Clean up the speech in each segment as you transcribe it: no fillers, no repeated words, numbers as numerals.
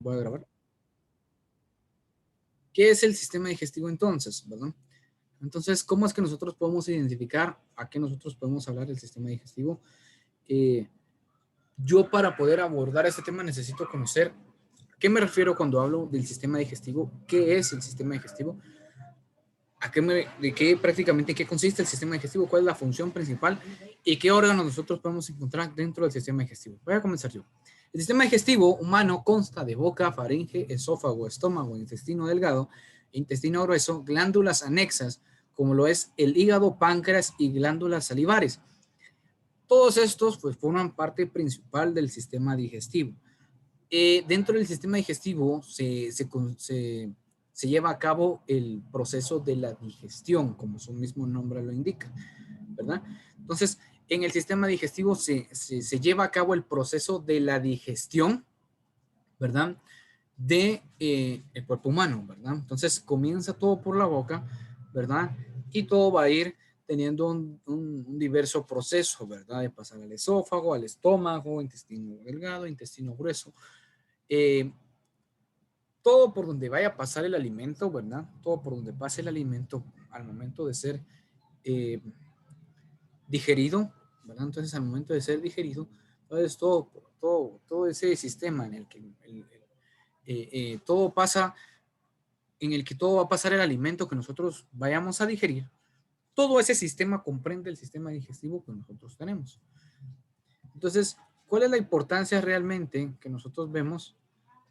Voy a grabar. ¿Qué es el sistema digestivo entonces, verdad? Entonces, ¿cómo es que nosotros podemos identificar a qué nosotros podemos hablar del sistema digestivo? Yo para poder abordar este tema necesito conocer a qué me refiero cuando hablo del sistema digestivo, qué es el sistema digestivo, prácticamente en qué consiste el sistema digestivo, cuál es la función principal y qué órganos nosotros podemos encontrar dentro del sistema digestivo. Voy a comenzar yo. El sistema digestivo humano consta de boca, faringe, esófago, estómago, intestino delgado, intestino grueso, glándulas anexas, como lo es el hígado, páncreas y glándulas salivares. Todos estos pues, forman parte principal del sistema digestivo. Dentro del sistema digestivo se lleva a cabo el proceso de la digestión, como su mismo nombre lo indica, ¿verdad? Entonces, en el sistema digestivo se lleva a cabo el proceso de la digestión, ¿verdad? De el cuerpo humano, ¿verdad? Entonces, comienza todo por la boca, ¿verdad? Y todo va a ir teniendo un diverso proceso, ¿verdad? De pasar al esófago, al estómago, intestino delgado, intestino grueso. Todo por donde vaya a pasar el alimento, ¿verdad? Todo por donde pase el alimento al momento de ser digerido, ¿verdad? Entonces, al momento de ser digerido, entonces todo ese sistema en el que todo pasa, en el que todo va a pasar el alimento que nosotros vayamos a digerir, todo ese sistema comprende el sistema digestivo que nosotros tenemos. Entonces, ¿cuál es la importancia realmente que nosotros vemos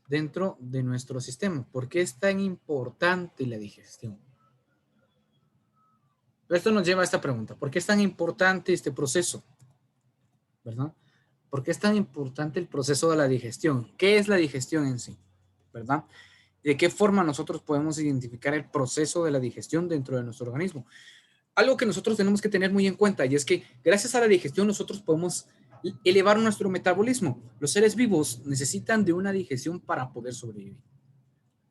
dentro de nuestro sistema? ¿Por qué es tan importante la digestión? Esto nos lleva a esta pregunta. ¿Por qué es tan importante este proceso? ¿Verdad? ¿Por qué es tan importante el proceso de la digestión? ¿Qué es la digestión en sí? ¿Verdad? ¿De qué forma nosotros podemos identificar el proceso de la digestión dentro de nuestro organismo? Algo que nosotros tenemos que tener muy en cuenta y es que gracias a la digestión nosotros podemos elevar nuestro metabolismo. Los seres vivos necesitan de una digestión para poder sobrevivir.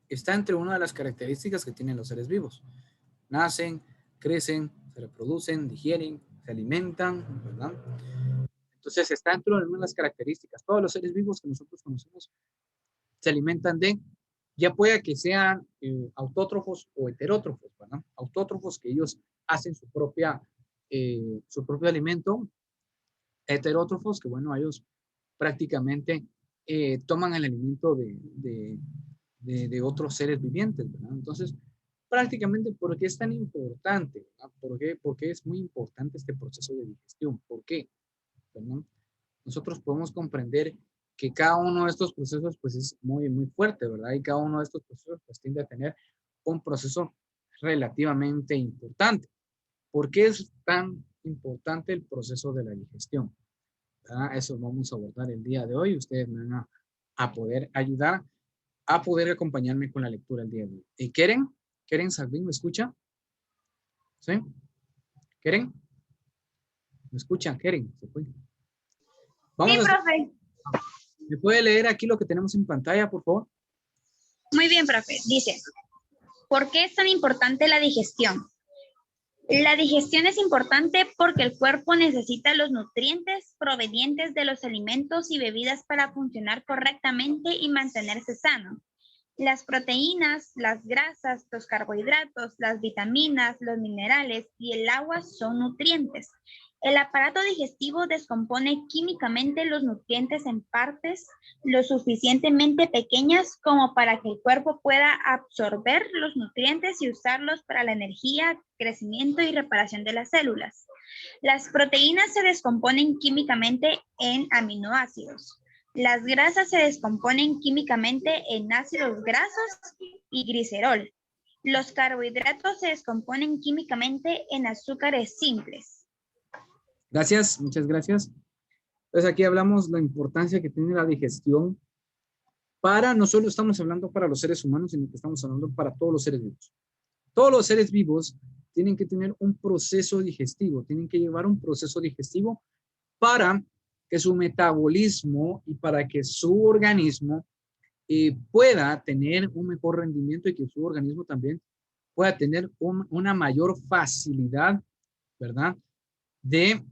Está entre una de las características que tienen los seres vivos. Nacen, crecen, se reproducen, digieren, se alimentan, ¿verdad? Entonces está dentro de una de las características. Todos los seres vivos que nosotros conocemos se alimentan de, ya pueda que sean autótrofos o heterótrofos, ¿verdad? Autótrofos que ellos hacen su propio alimento, heterótrofos que, bueno, ellos prácticamente toman el alimento de otros seres vivientes, ¿verdad? Entonces, prácticamente, ¿por qué es tan importante? ¿Por qué es muy importante este proceso de digestión? ¿Por qué? ¿Verdad? Nosotros podemos comprender que cada uno de estos procesos pues es muy, muy fuerte, ¿verdad? Y cada uno de estos procesos pues tiende a tener un proceso relativamente importante. ¿Por qué es tan importante el proceso de la digestión? ¿Verdad? Eso vamos a abordar el día de hoy. Ustedes me van a poder ayudar, a poder acompañarme con la lectura el día de hoy. ¿Y Keren? ¿Keren Salvín me escucha? ¿Sí? ¿Keren? ¿Me escuchan? Keren, se fue. Vamos Sí, a hacer... profe. ¿Me puede leer aquí lo que tenemos en pantalla, por favor? Muy bien, profe. Dice, ¿por qué es tan importante la digestión? La digestión es importante porque el cuerpo necesita los nutrientes provenientes de los alimentos y bebidas para funcionar correctamente y mantenerse sano. Las proteínas, las grasas, los carbohidratos, las vitaminas, los minerales y el agua son nutrientes. El aparato digestivo descompone químicamente los nutrientes en partes lo suficientemente pequeñas como para que el cuerpo pueda absorber los nutrientes y usarlos para la energía, crecimiento y reparación de las células. Las proteínas se descomponen químicamente en aminoácidos. Las grasas se descomponen químicamente en ácidos grasos y glicerol. Los carbohidratos se descomponen químicamente en azúcares simples. Gracias, muchas gracias. Entonces aquí hablamos la importancia que tiene la digestión para, no solo estamos hablando para los seres humanos, sino que estamos hablando para todos los seres vivos. Todos los seres vivos tienen que tener un proceso digestivo, tienen que llevar un proceso digestivo para que su metabolismo y para que su organismo pueda tener un mejor rendimiento y que su organismo también pueda tener una mayor facilidad, ¿verdad? De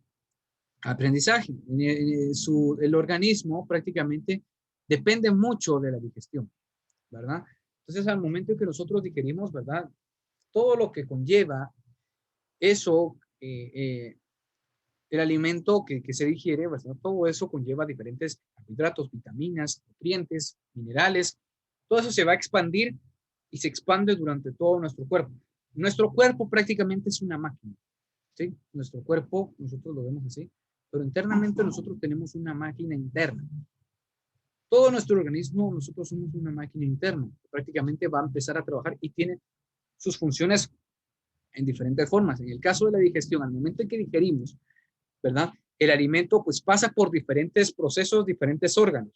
aprendizaje. El organismo prácticamente depende mucho de la digestión. ¿verdad? Entonces, al momento en que nosotros digerimos, ¿verdad? Todo lo que conlleva eso, el alimento que se digiere, ¿verdad? Todo eso conlleva diferentes carbohidratos, vitaminas, nutrientes, minerales. Todo eso se va a expandir y se expande durante todo nuestro cuerpo. Nuestro cuerpo prácticamente es una máquina, ¿sí? Nuestro cuerpo, nosotros lo vemos así, pero internamente nosotros tenemos una máquina interna. Todo nuestro organismo, nosotros somos una máquina interna, que prácticamente va a empezar a trabajar y tiene sus funciones en diferentes formas. En el caso de la digestión, al momento en que digerimos, ¿verdad? El alimento pues pasa por diferentes procesos, diferentes órganos,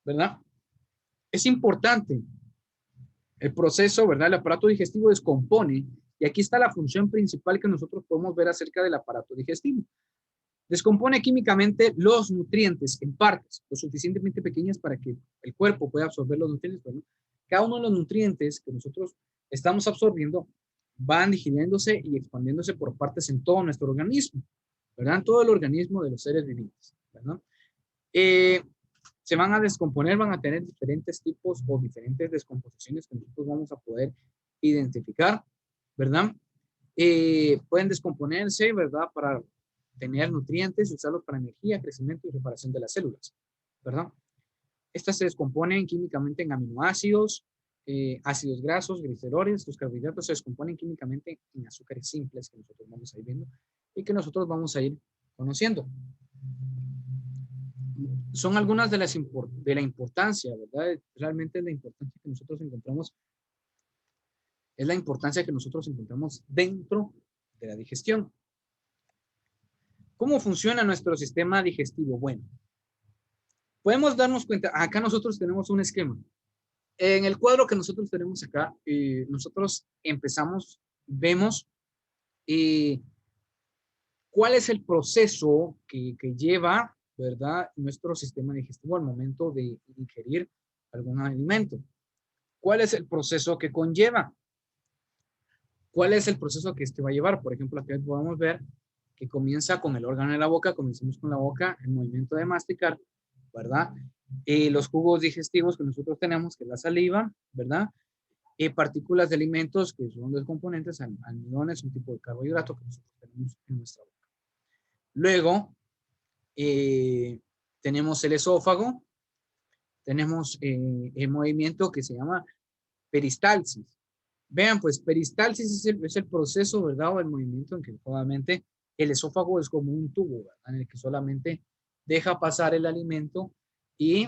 ¿verdad? Es importante el proceso, ¿verdad? El aparato digestivo descompone y aquí está la función principal que nosotros podemos ver acerca del aparato digestivo. Descompone químicamente los nutrientes en partes lo suficientemente pequeñas para que el cuerpo pueda absorber los nutrientes. Bueno, cada uno de los nutrientes que nosotros estamos absorbiendo van digiriéndose y expandiéndose por partes en todo nuestro organismo, ¿verdad? En todo el organismo de los seres vivientes, ¿verdad? Se van a descomponer, van a tener diferentes tipos o diferentes descomposiciones que nosotros vamos a poder identificar, ¿verdad? Pueden descomponerse, ¿verdad? Para tener nutrientes y usarlos para energía, crecimiento y reparación de las células, ¿verdad? Estas se descomponen químicamente en aminoácidos, ácidos grasos, gliceroles. Los carbohidratos se descomponen químicamente en azúcares simples que nosotros vamos a ir viendo y que nosotros vamos a ir conociendo. Son algunas de la importancia, ¿verdad? Realmente la importancia que nosotros encontramos es la importancia que nosotros encontramos dentro de la digestión. ¿Cómo funciona nuestro sistema digestivo? Bueno, podemos darnos cuenta, acá nosotros tenemos un esquema. En el cuadro que nosotros tenemos acá, nosotros empezamos, vemos cuál es el proceso que lleva, ¿verdad? Nuestro sistema digestivo al momento de ingerir algún alimento. ¿Cuál es el proceso que conlleva? ¿Cuál es el proceso que este va a llevar? Por ejemplo, aquí podemos ver que comienza con el órgano de la boca, comenzamos con la boca, el movimiento de masticar, ¿verdad? Los jugos digestivos que nosotros tenemos, que es la saliva, ¿verdad? Partículas de alimentos que son dos componentes, almidones, un tipo de carbohidrato que nosotros tenemos en nuestra boca. Luego, tenemos el esófago, tenemos el movimiento que se llama peristalsis. Vean, pues peristalsis es el proceso, ¿verdad? O el movimiento en que obviamente el esófago es como un tubo, ¿verdad? En el que solamente deja pasar el alimento y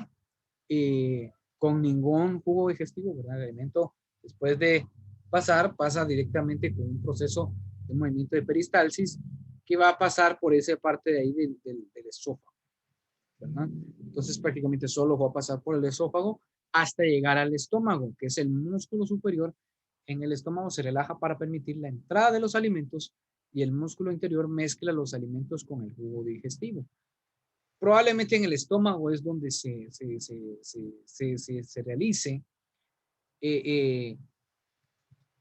con ningún jugo digestivo, ¿verdad? El alimento después de pasar pasa directamente con un proceso de movimiento de peristalsis que va a pasar por esa parte de ahí del esófago, ¿verdad? Entonces prácticamente solo va a pasar por el esófago hasta llegar al estómago, que es el músculo superior. En el estómago se relaja para permitir la entrada de los alimentos y el músculo interior mezcla los alimentos con el jugo digestivo. Probablemente en el estómago es donde se realice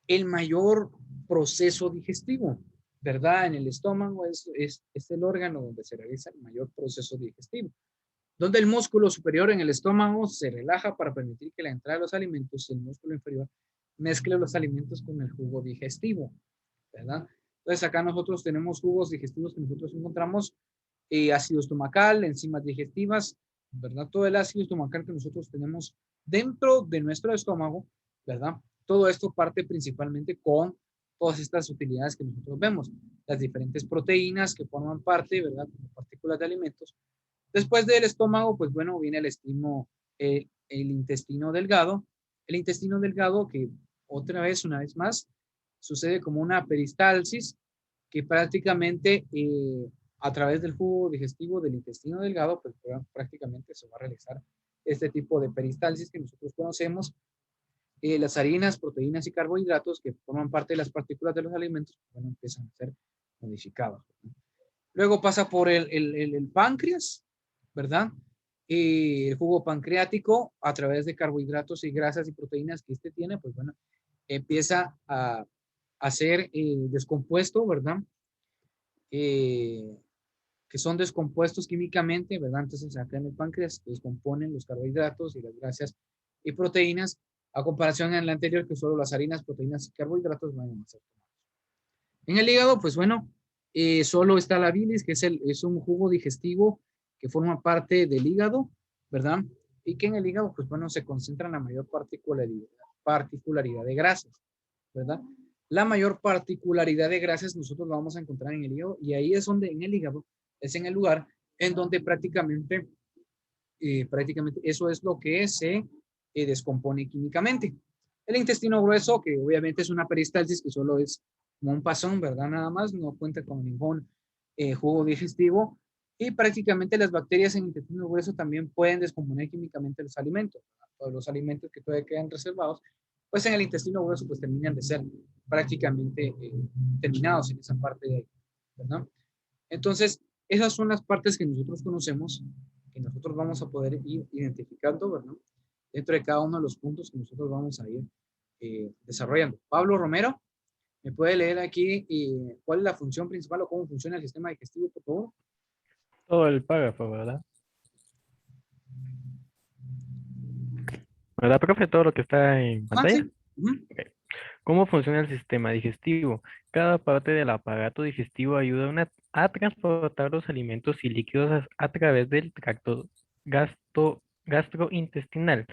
el mayor proceso digestivo, ¿verdad? En el estómago es el órgano donde se realiza el mayor proceso digestivo, donde el músculo superior en el estómago se relaja para permitir que la entrada de los alimentos y el músculo inferior mezcle los alimentos con el jugo digestivo, ¿verdad? Entonces acá nosotros tenemos jugos digestivos que nosotros encontramos, ácido estomacal, enzimas digestivas, ¿verdad? Todo el ácido estomacal que nosotros tenemos dentro de nuestro estómago, ¿verdad? Todo esto parte principalmente con todas estas utilidades que nosotros vemos, las diferentes proteínas que forman parte, ¿verdad? Como partículas de alimentos. Después del estómago, pues bueno, viene el intestino delgado. El intestino delgado que una vez más, sucede como una peristalsis que prácticamente a través del jugo digestivo del intestino delgado, pues prácticamente se va a realizar este tipo de peristalsis que nosotros conocemos. Las harinas, proteínas y carbohidratos que forman parte de las partículas de los alimentos, bueno, empiezan a ser modificados, ¿no? Luego pasa por el páncreas, ¿verdad? El jugo pancreático a través de carbohidratos y grasas y proteínas que este tiene, pues bueno, empieza a ser descompuesto, ¿verdad? Que son descompuestos químicamente, ¿verdad? Entonces acá en el páncreas se descomponen los carbohidratos y las grasas y proteínas a comparación en la anterior que solo las harinas, proteínas y carbohidratos van a ser tomados. En el hígado, pues bueno, solo está la bilis, que es un jugo digestivo que forma parte del hígado, ¿verdad? Y que en el hígado, pues bueno, se concentra la mayor particularidad de grasas, ¿verdad? La mayor particularidad de grasas nosotros la vamos a encontrar en el hígado y ahí es donde en el hígado es en el lugar en donde prácticamente eso es lo que se descompone químicamente. El intestino grueso, que obviamente es una peristalsis que solo es como un pasón, ¿verdad? Nada más, no cuenta con ningún jugo digestivo y prácticamente las bacterias en el intestino grueso también pueden descomponer químicamente los alimentos, ¿verdad? Todos los alimentos que todavía quedan reservados, pues en el intestino grueso pues terminan de ser prácticamente terminados en esa parte de ahí, ¿verdad? Entonces, esas son las partes que nosotros conocemos, que nosotros vamos a poder ir identificando, ¿verdad? Dentro de cada uno de los puntos que nosotros vamos a ir desarrollando. Pablo Romero, ¿me puede leer aquí cuál es la función principal o cómo funciona el sistema digestivo, por favor? Todo el párrafo, ¿verdad? ¿Verdad, profe? Todo lo que está en Ah, pantalla. sí. Uh-huh. Ok. ¿Cómo funciona el sistema digestivo? Cada parte del aparato digestivo ayuda a transportar los alimentos y líquidos a través del tracto gastrointestinal,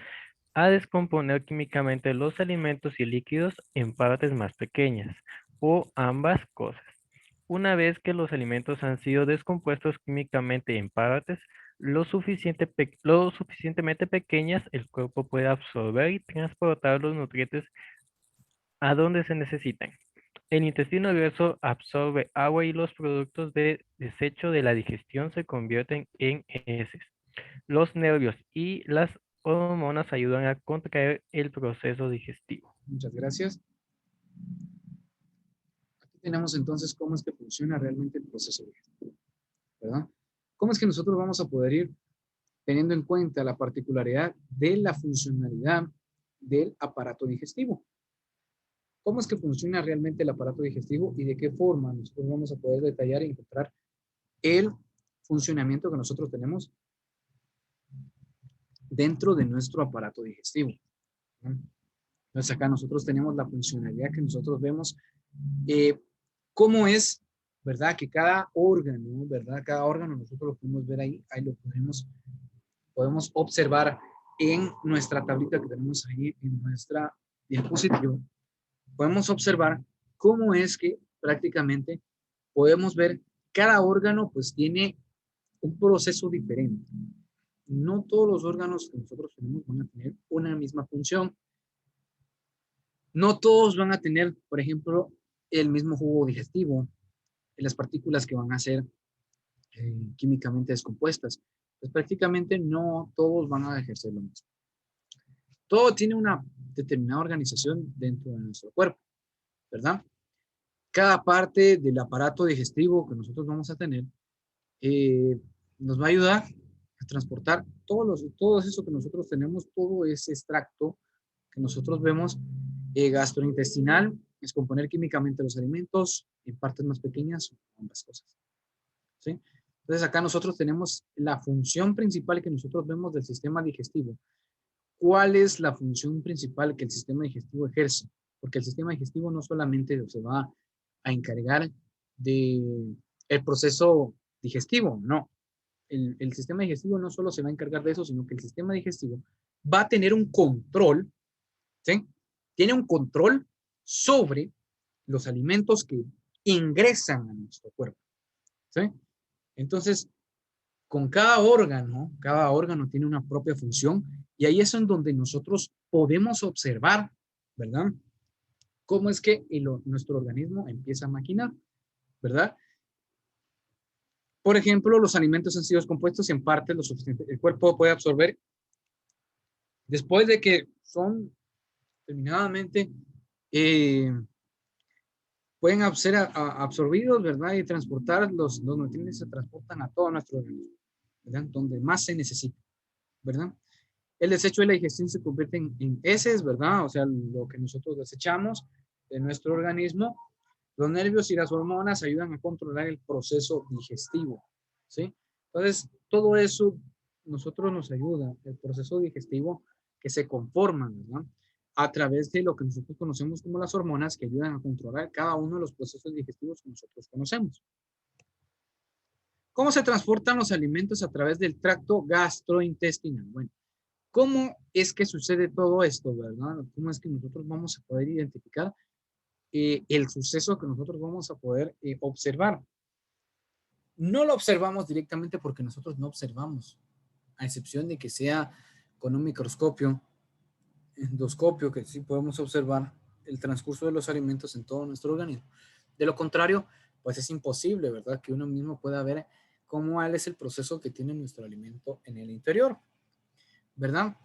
a descomponer químicamente los alimentos y líquidos en partes más pequeñas, o ambas cosas. Una vez que los alimentos han sido descompuestos químicamente en partes lo suficientemente pequeñas, el cuerpo puede absorber y transportar los nutrientes a donde se necesitan. El intestino grueso absorbe agua y los productos de desecho de la digestión se convierten en heces. Los nervios y las hormonas ayudan a contraer el proceso digestivo. Muchas gracias. Aquí tenemos entonces cómo es que funciona realmente el proceso digestivo, ¿verdad? ¿Cómo es que nosotros vamos a poder ir teniendo en cuenta la particularidad de la funcionalidad del aparato digestivo? ¿Cómo es que funciona realmente el aparato digestivo y de qué forma nosotros vamos a poder detallar y encontrar el funcionamiento que nosotros tenemos dentro de nuestro aparato digestivo? Entonces acá nosotros tenemos la funcionalidad que nosotros vemos, cómo es, ¿verdad? Que cada órgano, ¿verdad? Cada órgano nosotros lo podemos ver ahí lo podemos observar en nuestra tablita que tenemos ahí en nuestra diapositiva. Podemos observar cómo es que prácticamente podemos ver cada órgano pues tiene un proceso diferente. No todos los órganos que nosotros tenemos van a tener una misma función. No todos van a tener, por ejemplo, el mismo jugo digestivo, las partículas que van a ser químicamente descompuestas. Pues prácticamente no todos van a ejercer lo mismo. Todo tiene una determinada organización dentro de nuestro cuerpo, ¿verdad? Cada parte del aparato digestivo que nosotros vamos a tener nos va a ayudar a transportar todo eso que nosotros tenemos, todo ese extracto que nosotros vemos gastrointestinal, descomponer químicamente los alimentos en partes más pequeñas, ambas cosas. ¿Sí? Entonces acá nosotros tenemos la función principal que nosotros vemos del sistema digestivo. ¿Cuál es la función principal que el sistema digestivo ejerce? Porque el sistema digestivo no solamente se va a encargar de el proceso digestivo, no. El sistema digestivo no solo se va a encargar de eso, sino que el sistema digestivo va a tener un control, ¿sí? Tiene un control sobre los alimentos que ingresan a nuestro cuerpo, ¿sí? Entonces, con cada órgano tiene una propia función y ahí es en donde nosotros podemos observar, ¿verdad? Cómo es que nuestro organismo empieza a maquinar, ¿verdad? Por ejemplo, los alimentos han sido descompuestos y en parte lo suficiente. El cuerpo puede absorber después de que son terminadamente, pueden ser absorbidos, ¿verdad? Y transportar los nutrientes, se transportan a todo nuestro organismo, ¿verdad? Donde más se necesita, ¿verdad? El desecho de la digestión se convierte en heces, ¿verdad? O sea, lo que nosotros desechamos de nuestro organismo. Los nervios y las hormonas ayudan a controlar el proceso digestivo, ¿sí? Entonces, todo eso nosotros nos ayuda, el proceso digestivo que se conforma, ¿verdad? a través de lo que nosotros conocemos como las hormonas que ayudan a controlar cada uno de los procesos digestivos que nosotros conocemos. ¿Cómo se transportan los alimentos a través del tracto gastrointestinal? Bueno, ¿cómo es que sucede todo esto, verdad? ¿Cómo es que nosotros vamos a poder identificar el suceso que nosotros vamos a poder observar? No lo observamos directamente porque nosotros no observamos, a excepción de que sea con un microscopio, endoscopio, que sí podemos observar el transcurso de los alimentos en todo nuestro organismo. De lo contrario, pues es imposible, ¿verdad? Que uno mismo pueda ver cómo es el proceso que tiene nuestro alimento en el interior, ¿verdad?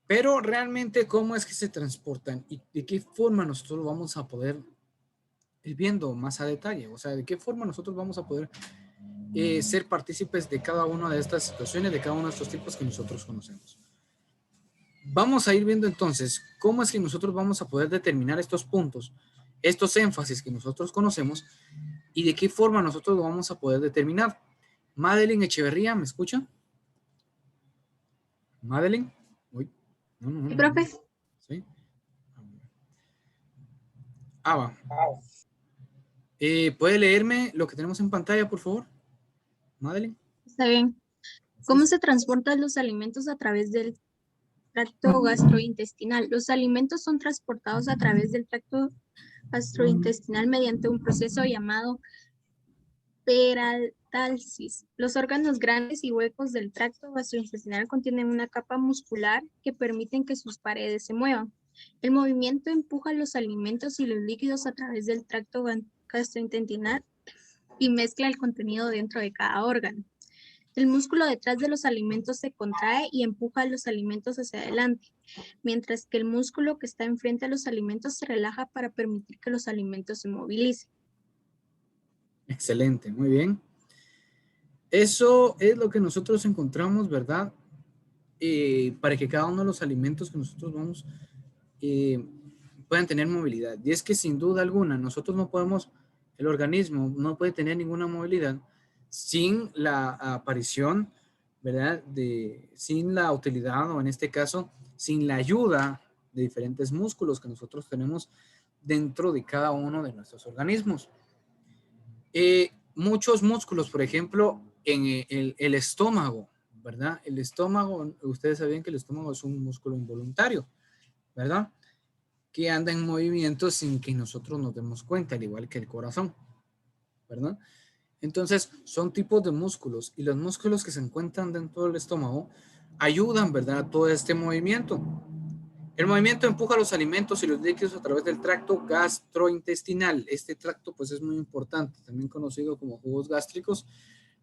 Pero realmente, ¿cómo es que se transportan y de qué forma nosotros vamos a poder ir viendo más a detalle? O sea, ¿de qué forma nosotros vamos a poder ser partícipes de cada una de estas situaciones, de cada uno de estos tipos que nosotros conocemos? Vamos a ir viendo entonces cómo es que nosotros vamos a poder determinar estos puntos, estos énfasis que nosotros conocemos y de qué forma nosotros lo vamos a poder determinar. Madeline Echeverría, ¿me escucha? Madeline. Uy, no. Sí, profe. ¿Sí? Va. ¿Puede leerme lo que tenemos en pantalla, por favor? Madeline. Está bien. ¿Cómo se transportan los alimentos a través del tracto gastrointestinal? Los alimentos son transportados a través del tracto gastrointestinal mediante un proceso llamado peristalsis. Los órganos grandes y huecos del tracto gastrointestinal contienen una capa muscular que permiten que sus paredes se muevan. El movimiento empuja los alimentos y los líquidos a través del tracto gastrointestinal y mezcla el contenido dentro de cada órgano. El músculo detrás de los alimentos se contrae y empuja los alimentos hacia adelante, mientras que el músculo que está enfrente a los alimentos se relaja para permitir que los alimentos se movilicen. Excelente, muy bien. Eso es lo que nosotros encontramos, ¿verdad? Para que cada uno de los alimentos que nosotros vamos puedan tener movilidad. Y es que sin duda alguna, nosotros no podemos, el organismo no puede tener ninguna movilidad sin la aparición, ¿verdad? Sin la utilidad, o en este caso, sin la ayuda de diferentes músculos que nosotros tenemos dentro de cada uno de nuestros organismos. Muchos músculos, por ejemplo, en el estómago, ¿verdad? El estómago, ustedes sabían que el estómago es un músculo involuntario, ¿verdad? Que anda en movimiento sin que nosotros nos demos cuenta, al igual que el corazón, ¿verdad? Entonces, son tipos de músculos y los músculos que se encuentran dentro del estómago ayudan, ¿verdad?, a todo este movimiento. El movimiento empuja los alimentos y los líquidos a través del tracto gastrointestinal. Este tracto, pues, es muy importante, también conocido como jugos gástricos,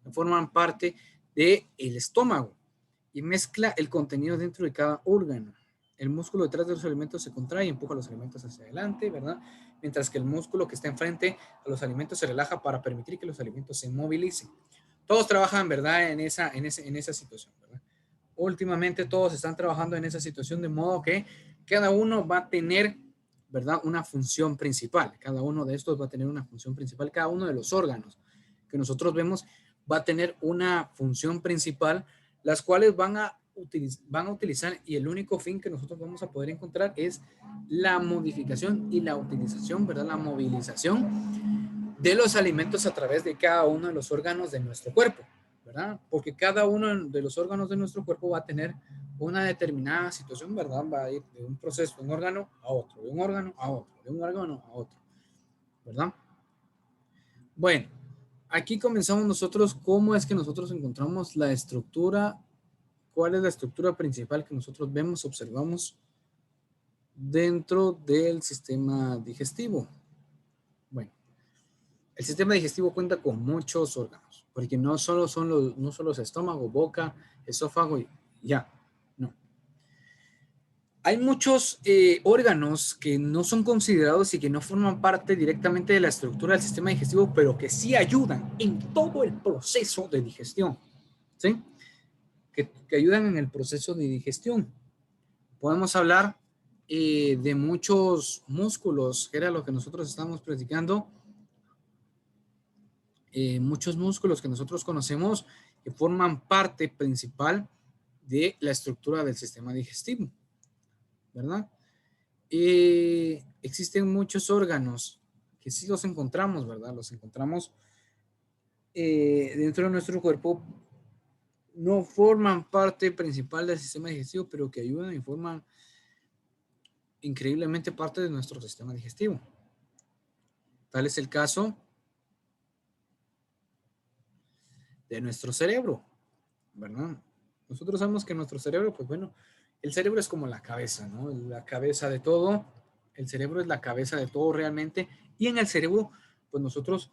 que forman parte del estómago y mezcla el contenido dentro de cada órgano. El músculo detrás de los alimentos se contrae y empuja los alimentos hacia adelante, ¿verdad? Mientras que el músculo que está enfrente a los alimentos se relaja para permitir que los alimentos se movilicen. Todos trabajan, ¿verdad?, en esa situación, ¿verdad? Últimamente todos están trabajando en esa situación de modo que cada uno va a tener, ¿verdad?, una función principal. Cada uno de estos va a tener una función principal. Cada uno de los órganos que nosotros vemos va a tener una función principal, las cuales van a utilizar, y el único fin que nosotros vamos a poder encontrar es la modificación y la utilización, ¿verdad?, la movilización de los alimentos a través de cada uno de los órganos de nuestro cuerpo, ¿verdad? Porque cada uno de los órganos de nuestro cuerpo va a tener una determinada situación, ¿verdad? Va a ir de un proceso, de un órgano a otro, de un órgano a otro, de un órgano a otro, ¿verdad? Bueno, aquí comenzamos nosotros cómo es que nosotros encontramos la estructura. ¿Cuál es la estructura principal que nosotros vemos, observamos dentro del sistema digestivo? Bueno, el sistema digestivo cuenta con muchos órganos, porque no solo es estómago, boca, esófago y ya, no. Hay muchos órganos que no son considerados y que no forman parte directamente de la estructura del sistema digestivo, pero que sí ayudan en todo el proceso de digestión, ¿sí? Que ayudan en el proceso de digestión. Podemos hablar de muchos músculos, que era lo que nosotros estamos platicando, muchos músculos que nosotros conocemos que forman parte principal de la estructura del sistema digestivo, ¿verdad? existen muchos órganos que sí los encontramos, ¿verdad? Los encontramos dentro de nuestro cuerpo. No forman parte principal del sistema digestivo, pero que ayudan y forman increíblemente parte de nuestro sistema digestivo. Tal es el caso de nuestro cerebro, ¿verdad? Nosotros sabemos que nuestro cerebro, pues bueno, el cerebro es como la cabeza, ¿no? La cabeza de todo. El cerebro es la cabeza de todo realmente. Y en el cerebro, pues nosotros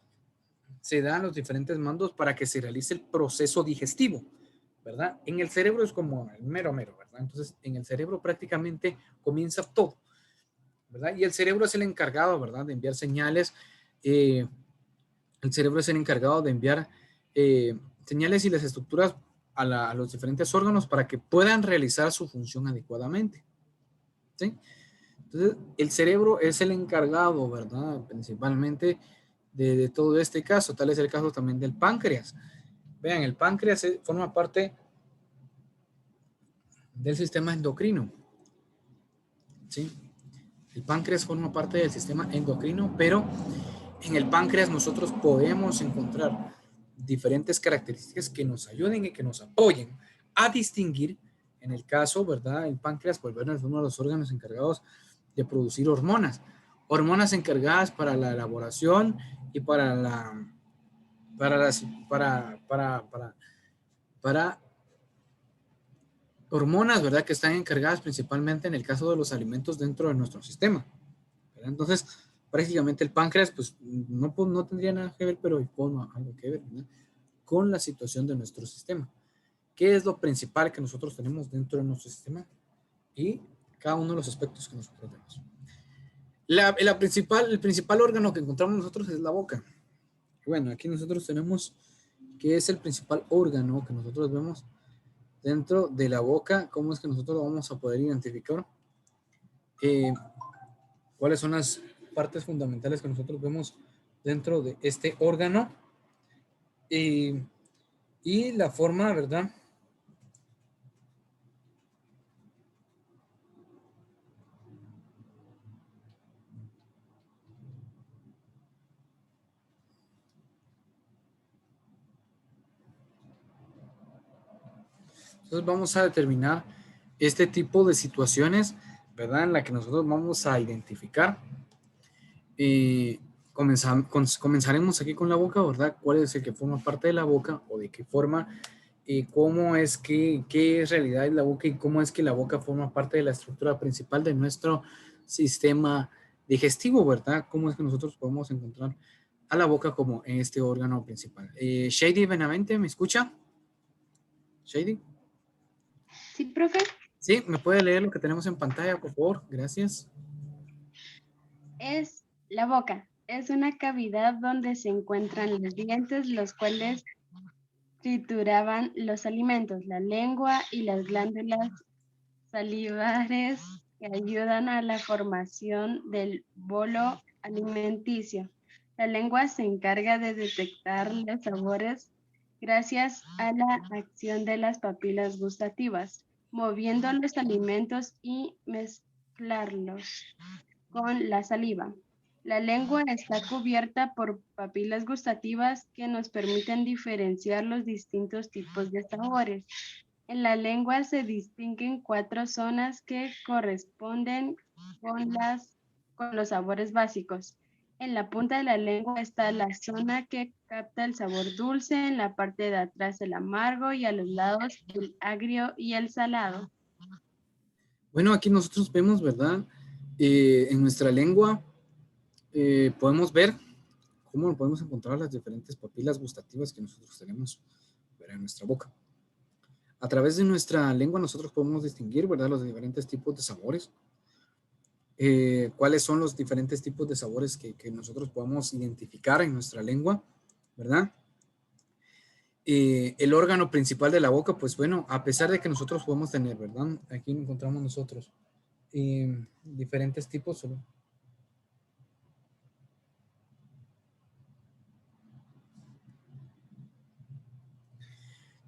se dan los diferentes mandos para que se realice el proceso digestivo, ¿verdad? En el cerebro es como el mero, ¿verdad? Entonces, en el cerebro prácticamente comienza todo, ¿verdad? Y el cerebro es el encargado, ¿verdad? De enviar señales. El cerebro es el encargado de enviar señales y las estructuras a los diferentes órganos para que puedan realizar su función adecuadamente, ¿sí? Entonces, el cerebro es el encargado, ¿verdad? Principalmente de todo este caso. Tal es el caso también del páncreas. Vean, el páncreas forma parte del sistema endocrino, ¿sí? El páncreas forma parte del sistema endocrino, pero en el páncreas nosotros podemos encontrar diferentes características que nos ayuden y que nos apoyen a distinguir, en el caso, ¿verdad? El páncreas, pues bueno, es uno de los órganos encargados de producir hormonas. Hormonas encargadas para la elaboración y para la, para hormonas, ¿verdad? Que están encargadas principalmente en el caso de los alimentos dentro de nuestro sistema, ¿verdad? Entonces, prácticamente el páncreas, pues no tendría nada que ver, pero forma algo que ver, ¿verdad? Con la situación de nuestro sistema. ¿Qué es lo principal que nosotros tenemos dentro de nuestro sistema? Y cada uno de los aspectos que nosotros tenemos. El principal órgano que encontramos nosotros es la boca. Bueno, aquí nosotros tenemos que es el principal órgano que nosotros vemos dentro de la boca. ¿Cómo es que nosotros lo vamos a poder identificar? ¿Cuáles son las partes fundamentales que nosotros vemos dentro de este órgano? Y la forma, ¿verdad? Entonces vamos a determinar este tipo de situaciones, ¿verdad? En la que nosotros vamos a identificar. Comenzaremos aquí con la boca, ¿verdad? ¿Cuál es el que forma parte de la boca o de qué forma? ¿Cómo es que, qué es realidad es la boca y cómo es que la boca forma parte de la estructura principal de nuestro sistema digestivo, ¿verdad? ¿Cómo es que nosotros podemos encontrar a la boca como este órgano principal? Shady Benavente, ¿me escucha? Shady. Sí, profe. Sí, ¿me puede leer lo que tenemos en pantalla, por favor? Gracias. Es la boca. Es una cavidad donde se encuentran los dientes, los cuales trituraban los alimentos, la lengua y las glándulas salivares que ayudan a la formación del bolo alimenticio. La lengua se encarga de detectar los sabores gracias a la acción de las papilas gustativas, moviendo los alimentos y mezclarlos con la saliva. La lengua está cubierta por papilas gustativas que nos permiten diferenciar los distintos tipos de sabores. En la lengua se distinguen 4 zonas que corresponden con los sabores básicos. En la punta de la lengua está la zona que capta el sabor dulce, en la parte de atrás el amargo y a los lados el agrio y el salado. Bueno, aquí nosotros vemos, ¿verdad? En nuestra lengua podemos ver cómo podemos encontrar las diferentes papilas gustativas que nosotros tenemos, ¿verdad? En nuestra boca. A través de nuestra lengua nosotros podemos distinguir, ¿verdad? Los diferentes tipos de sabores. ¿Cuáles son los diferentes tipos de sabores que nosotros podemos identificar en nuestra lengua, ¿verdad? El órgano principal de la boca, pues bueno, a pesar de que nosotros podemos tener, ¿verdad? Aquí encontramos nosotros diferentes tipos.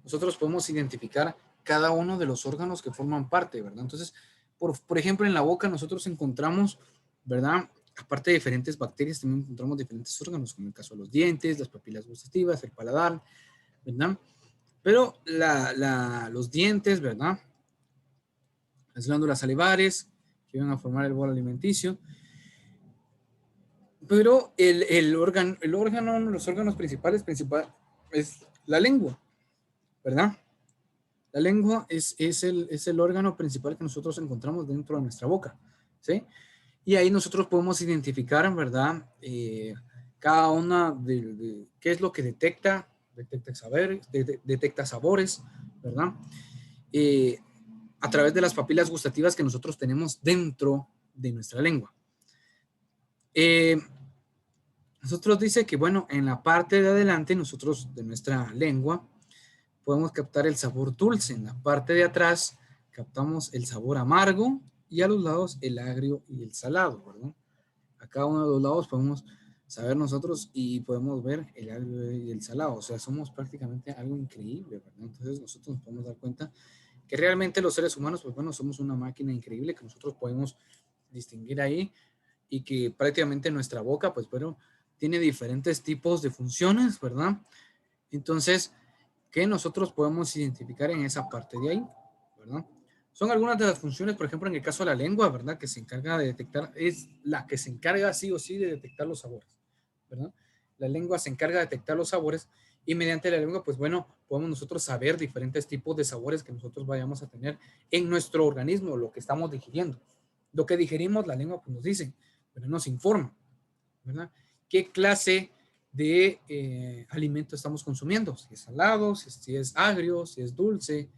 Nosotros podemos identificar cada uno de los órganos que forman parte, ¿verdad? Entonces, por ejemplo, en la boca nosotros encontramos, ¿verdad? Aparte de diferentes bacterias, también encontramos diferentes órganos, como en el caso de los dientes, las papilas gustativas, el paladar, ¿verdad? Pero los dientes, ¿verdad? Las glándulas salivares, que van a formar el bolo alimenticio. Pero los órganos principales es la lengua, ¿verdad? La lengua es el órgano principal que nosotros encontramos dentro de nuestra boca, ¿sí? Y ahí nosotros podemos identificar, ¿verdad? Cada una de qué es lo que detecta sabores, ¿verdad? A través de las papilas gustativas que nosotros tenemos dentro de nuestra lengua. Nosotros dice que, bueno, en la parte de adelante nosotros de nuestra lengua podemos captar el sabor dulce. En la parte de atrás captamos el sabor amargo y a los lados el agrio y el salado, ¿verdad? A cada uno de los lados podemos saber nosotros y podemos ver el agrio y el salado. O sea, somos prácticamente algo increíble, ¿verdad? Entonces nosotros nos podemos dar cuenta que realmente los seres humanos, pues bueno, somos una máquina increíble que nosotros podemos distinguir ahí y que prácticamente nuestra boca, pues bueno, tiene diferentes tipos de funciones, ¿verdad? Entonces, que nosotros podemos identificar en esa parte de ahí, ¿verdad? Son algunas de las funciones, por ejemplo, en el caso de la lengua, ¿verdad? Que se encarga de detectar, es la que se encarga sí o sí de detectar los sabores, ¿verdad? La lengua se encarga de detectar los sabores y mediante la lengua, pues bueno, podemos nosotros saber diferentes tipos de sabores que nosotros vayamos a tener en nuestro organismo, lo que estamos digiriendo. Lo que digerimos, la lengua pues nos dice, pero nos informa, ¿verdad? ¿Qué clase de alimento estamos consumiendo? Si es salado, si es agrio, si es dulce,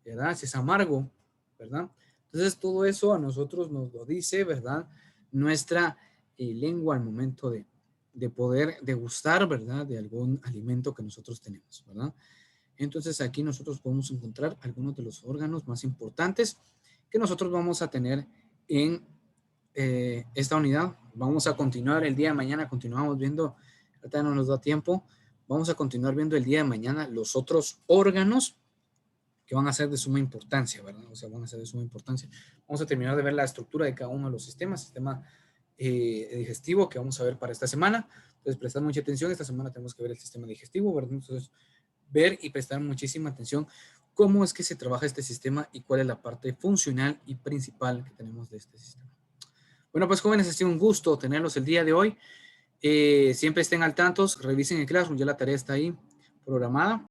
¿verdad? Si es amargo, ¿verdad? Entonces todo eso a nosotros nos lo dice, ¿verdad? Nuestra lengua al momento de poder degustar, ¿verdad? De algún alimento que nosotros tenemos, ¿verdad? Entonces aquí nosotros podemos encontrar algunos de los órganos más importantes que nosotros vamos a tener en esta unidad. Vamos a continuar el día de mañana, continuamos viendo, ahorita no nos da tiempo, vamos a continuar viendo el día de mañana los otros órganos que van a ser de suma importancia, ¿verdad? O sea, van a ser de suma importancia. Vamos a terminar de ver la estructura de cada uno de los sistemas, sistema digestivo que vamos a ver para esta semana. Entonces, prestar mucha atención. Esta semana tenemos que ver el sistema digestivo, ¿verdad? Entonces, ver y prestar muchísima atención cómo es que se trabaja este sistema y cuál es la parte funcional y principal que tenemos de este sistema. Bueno, pues jóvenes, ha sido un gusto tenerlos el día de hoy. Siempre estén al tanto, revisen el Classroom, ya la tarea está ahí programada.